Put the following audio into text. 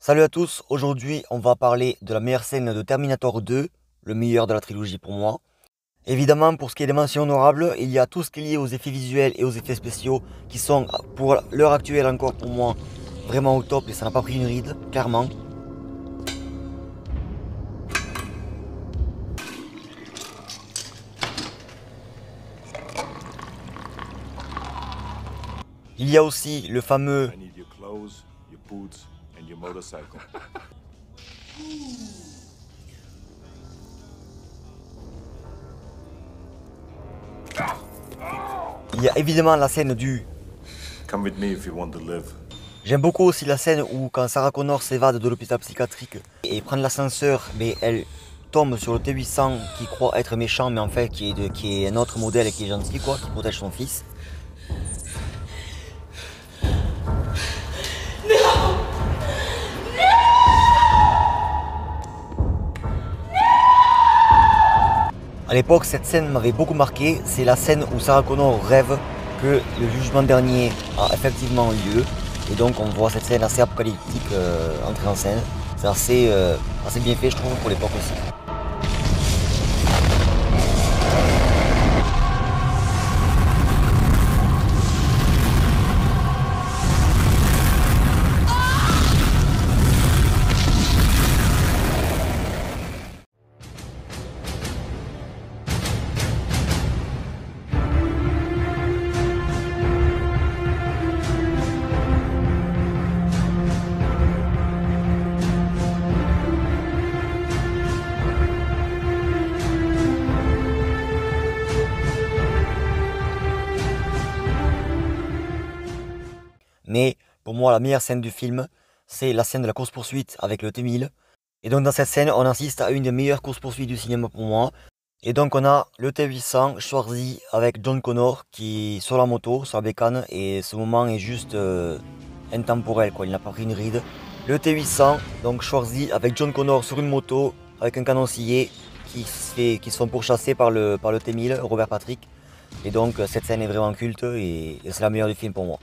Salut à tous, aujourd'hui on va parler de la meilleure scène de Terminator 2, le meilleur de la trilogie pour moi. Évidemment, pour ce qui est des mentions honorables, il y a tout ce qui est lié aux effets visuels et aux effets spéciaux qui sont pour l'heure actuelle encore pour moi vraiment au top et ça n'a pas pris une ride, clairement. Il y a aussi le fameux I need your clothes, your boots, and your motorcycle. il y a évidemment la scène du... Come with me if you want to live. J'aime beaucoup aussi la scène où quand Sarah Connor s'évade de l'hôpital psychiatrique et prend l'ascenseur, mais elle tombe sur le T-800 qui croit être méchant, mais en fait qui est un autre modèle et qui est gentil, quoi, qui protège son fils. À l'époque, cette scène m'avait beaucoup marqué. C'est la scène où Sarah Connor rêve que le jugement dernier a effectivement eu lieu. Et donc on voit cette scène assez apocalyptique entrer en scène. C'est assez bien fait, je trouve, pour l'époque aussi. Mais pour moi, la meilleure scène du film, c'est la scène de la course-poursuite avec le T-1000. Et donc dans cette scène, on assiste à une des meilleures courses-poursuites du cinéma pour moi. Et donc on a le T-800 Schwarzy avec John Connor qui est sur la moto, sur la bécane. Et ce moment est juste intemporel, quoi. Il n'a pas pris une ride. Le T-800, donc Schwarzy avec John Connor sur une moto, avec un canoncier qui se font pourchasser par le T-1000, Robert Patrick. Et donc cette scène est vraiment culte et c'est la meilleure du film pour moi.